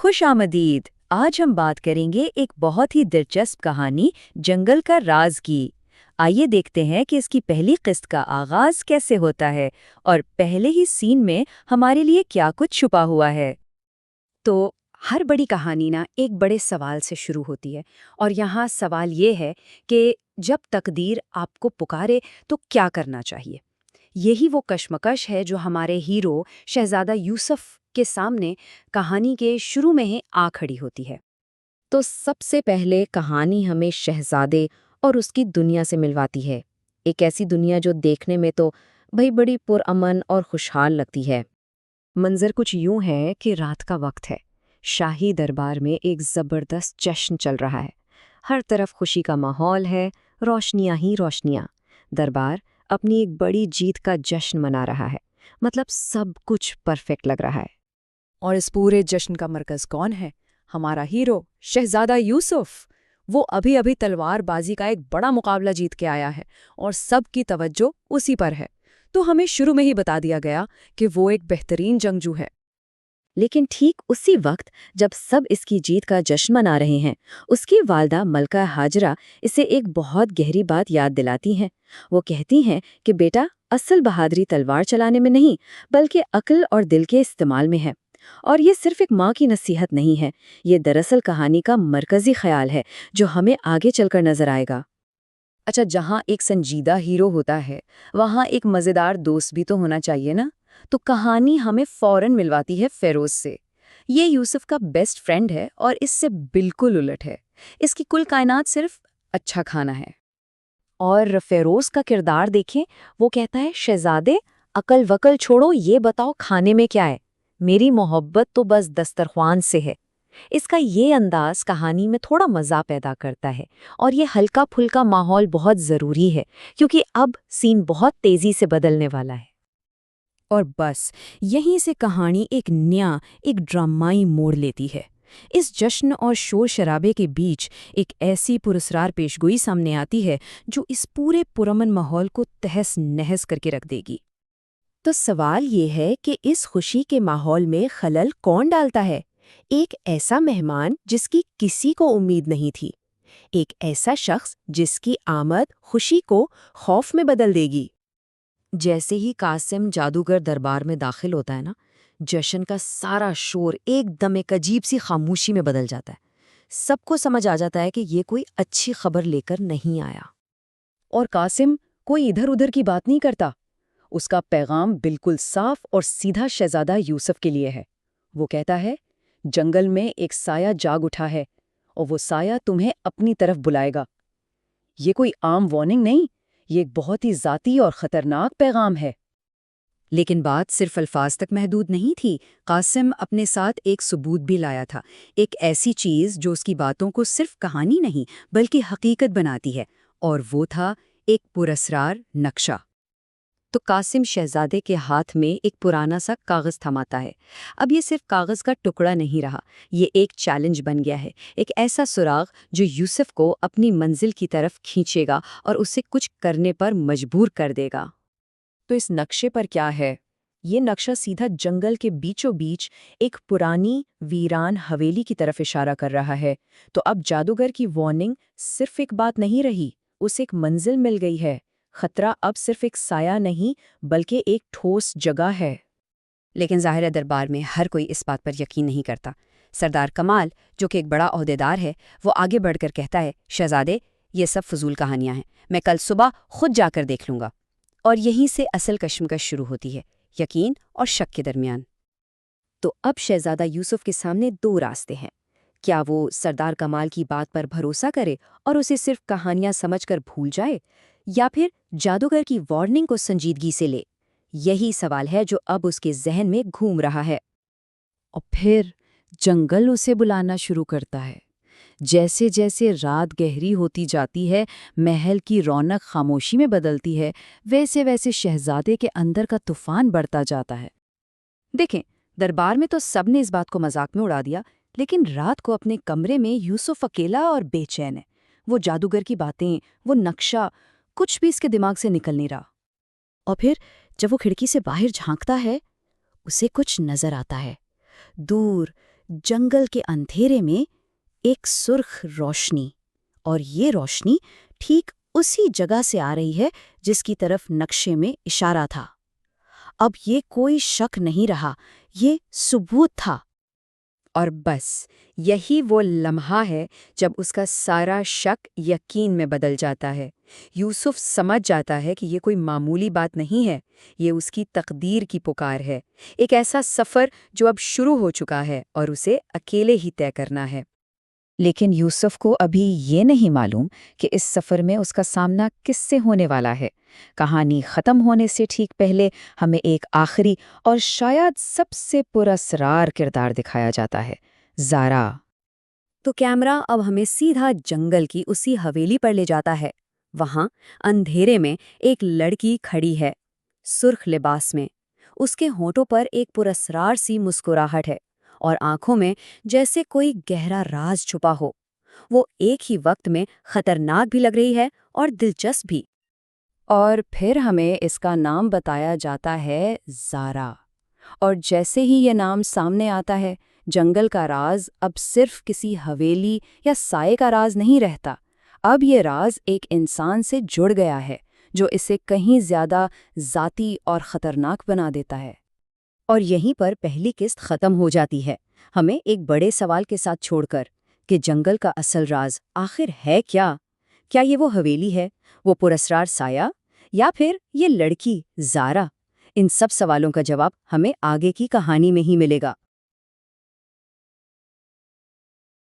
खुश आमदीद। आज हम बात करेंगे एक बहुत ही दिलचस्प कहानी जंगल का राज की। आइए देखते हैं कि इसकी पहली किस्त का आगाज कैसे होता है और पहले ही सीन में हमारे लिए क्या कुछ छुपा हुआ है। तो हर बड़ी कहानी ना एक बड़े सवाल से शुरू होती है। और यहाँ सवाल ये है कि जब तकदीर आपको पुकारे तो क्या करना चाहिए। यही वो कश्मकश है जो हमारे हीरो शहजादा यूसुफ के सामने कहानी के शुरू में ही आ खड़ी होती है। तो सबसे पहले कहानी हमें शहजादे और उसकी दुनिया से मिलवाती है। एक ऐसी दुनिया जो देखने में तो भाई बड़ी पुरअमन और खुशहाल लगती है। मंजर कुछ यूं है कि रात का वक्त है। शाही दरबार में एक जबरदस्त जश्न चल रहा है। हर तरफ खुशी का माहौल है, रोशनियां ही रोशनियां। दरबार अपनी एक बड़ी जीत का जश्न मना रहा है। मतलब सब कुछ परफेक्ट लग रहा है। और इस पूरे जश्न का मरकज कौन है? हमारा हीरो शहजादा यूसुफ। वो अभी अभी तलवारबाजी का एक बड़ा मुकाबला जीत के आया है और सबकी तवज्जो उसी पर है। तो हमें शुरू में ही बता दिया गया कि वो एक बेहतरीन जंगजू है। लेकिन ठीक उसी वक्त जब सब इसकी जीत का जश्न मना रहे हैं, उसकी वालदा मलका हाजरा इसे एक बहुत गहरी बात याद दिलाती हैं। वो कहती हैं कि बेटा, असल बहादुरी तलवार चलाने में नहीं बल्कि अक्ल और दिल के इस्तेमाल में है। और ये सिर्फ एक माँ की नसीहत नहीं है, ये दरअसल कहानी का मरकजी ख्याल है जो हमें आगे चलकर नजर आएगा। अच्छा, जहाँ एक संजीदा हीरो होता है वहाँ एक मज़ेदार दोस्त भी तो होना चाहिए ना। तो कहानी हमें फौरन मिलवाती है फेरोज से। ये यूसुफ का बेस्ट फ्रेंड है और इससे बिल्कुल उलट है। इसकी कुल कायनात सिर्फ अच्छा खाना है। और फेरोज का किरदार देखें, वो कहता है, शहजादे अकल वकल छोड़ो, ये बताओ खाने में क्या है। मेरी मोहब्बत तो बस दस्तरख्वान से है। इसका ये अंदाज कहानी में थोड़ा मज़ा पैदा करता है और ये हल्का फुल्का माहौल बहुत ज़रूरी है क्योंकि अब सीन बहुत तेज़ी से बदलने वाला है। और बस यहीं से कहानी एक ड्रामाई मोड़ लेती है। इस जश्न और शोर शराबे के बीच एक ऐसी पुरस्कार पेशगोई सामने आती है जो इस पूरे पुरअमन माहौल को तहस नहस करके रख देगी। तो सवाल ये है कि इस खुशी के माहौल में खलल कौन डालता है? एक ऐसा मेहमान जिसकी किसी को उम्मीद नहीं थी, एक ऐसा शख्स जिसकी आमद खुशी को खौफ में बदल देगी। जैसे ही कासिम जादूगर दरबार में दाखिल होता है ना, जश्न का सारा शोर एकदम एक अजीब सी खामोशी में बदल जाता है। सबको समझ आ जाता है कि ये कोई अच्छी खबर लेकर नहीं आया। और कासिम कोई इधर उधर की बात नहीं करता। उसका पैगाम बिल्कुल साफ और सीधा शहजादा यूसुफ के लिए है। वो कहता है, जंगल में एक साया जाग उठा है और वो साया तुम्हें अपनी तरफ बुलाएगा। ये कोई आम वार्निंग नहीं, ये एक बहुत ही ज़ाती और ख़तरनाक पैगाम है। लेकिन बात सिर्फ अल्फाज तक महदूद नहीं थी। कासिम अपने साथ एक सबूत भी लाया था, एक ऐसी चीज़ जो उसकी बातों को सिर्फ कहानी नहीं बल्कि हकीकत बनाती है। और वो था एक पुरस्कार नक्शा। तो कासिम शहजादे के हाथ में एक पुराना सा कागज थमाता है। अब ये सिर्फ कागज का टुकड़ा नहीं रहा, ये एक चैलेंज बन गया है, एक ऐसा सुराग जो यूसुफ को अपनी मंजिल की तरफ खींचेगा और उसे कुछ करने पर मजबूर कर देगा। तो इस नक्शे पर क्या है? ये नक्शा सीधा जंगल के बीचों बीच एक पुरानी वीरान हवेली की तरफ इशारा कर रहा है। तो अब जादूगर की वार्निंग सिर्फ एक बात नहीं रही, उसे एक मंजिल मिल गई है। खतरा अब सिर्फ एक साया नहीं बल्कि एक ठोस जगह है। लेकिन ज़ाहिर दरबार में हर कोई इस बात पर यकीन नहीं करता। सरदार कमाल, जो कि एक बड़ा ओहदेदार है, वो आगे बढ़कर कहता है, शहजादे ये सब फजूल कहानियां हैं, मैं कल सुबह खुद जाकर देख लूँगा। और यहीं से असल कश्मकश शुरू होती है, यकीन और शक के दरमियान। तो अब शहजादा यूसुफ के सामने दो रास्ते हैं। क्या वो सरदार कमाल की बात पर भरोसा करे और उसे सिर्फ कहानियां समझकर भूल जाए, या फिर जादूगर की वार्निंग को संजीदगी से ले? यही सवाल है जो अब उसके जहन में घूम रहा है। और फिर जंगल उसे बुलाना शुरू करता है। जैसे जैसे रात गहरी होती जाती है, महल की रौनक खामोशी में बदलती है, वैसे वैसे शहजादे के अंदर का तूफान बढ़ता जाता है। देखें, दरबार में तो सबने इस बात को मजाक में उड़ा दिया, लेकिन रात को अपने कमरे में यूसुफ अकेला और बेचैन है। वो जादूगर की बातें, वो नक्शा, कुछ भी इसके दिमाग से निकल नहीं रहा। और फिर जब वो खिड़की से बाहर झांकता है, उसे कुछ नजर आता है। दूर جنگل کے اندھیرے میں ایک سرخ روشنی، اور یہ روشنی ٹھیک اسی جگہ سے آ رہی ہے جس کی طرف نقشے میں اشارہ تھا۔ اب یہ کوئی شک نہیں رہا، یہ ثبوت تھا۔ اور بس یہی وہ لمحہ ہے جب اس کا سارا شک یقین میں بدل جاتا ہے۔ یوسف سمجھ جاتا ہے کہ یہ کوئی معمولی بات نہیں ہے، یہ اس کی تقدیر کی پکار ہے، ایک ایسا سفر جو اب شروع ہو چکا ہے اور اسے اکیلے ہی طے کرنا ہے۔ لیکن یوسف کو ابھی یہ نہیں معلوم کہ اس سفر میں اس کا سامنا کس سے ہونے والا ہے۔ کہانی ختم ہونے سے ٹھیک پہلے ہمیں ایک آخری اور شاید سب سے پراسرار کردار دکھایا جاتا ہے، زارا۔ تو کیمرہ اب ہمیں سیدھا جنگل کی اسی حویلی پر لے جاتا ہے۔ وہاں اندھیرے میں ایک لڑکی کھڑی ہے، سرخ لباس میں۔ اس کے ہونٹوں پر ایک پراسرار سی مسکراہٹ ہے اور آنکھوں میں جیسے کوئی گہرا راز چھپا ہو۔ وہ ایک ہی وقت میں خطرناک بھی لگ رہی ہے اور دلچسپ بھی۔ اور پھر ہمیں اس کا نام بتایا جاتا ہے زارا، اور جیسے ہی یہ نام سامنے آتا ہے، جنگل کا راز اب صرف کسی حویلی یا سائے کا راز نہیں رہتا، اب یہ راز ایک انسان سے جڑ گیا ہے جو اسے کہیں زیادہ ذاتی اور خطرناک بنا دیتا ہے۔ اور یہیں پر پہلی قسط ختم ہو جاتی ہے، ہمیں ایک بڑے سوال کے ساتھ چھوڑ کر کہ جنگل کا اصل راز آخر ہے کیا؟ کیا یہ وہ حویلی ہے، وہ پراسرار سایہ، یا پھر یہ لڑکی زارا؟ ان سب سوالوں کا جواب ہمیں آگے کی کہانی میں ہی ملے گا۔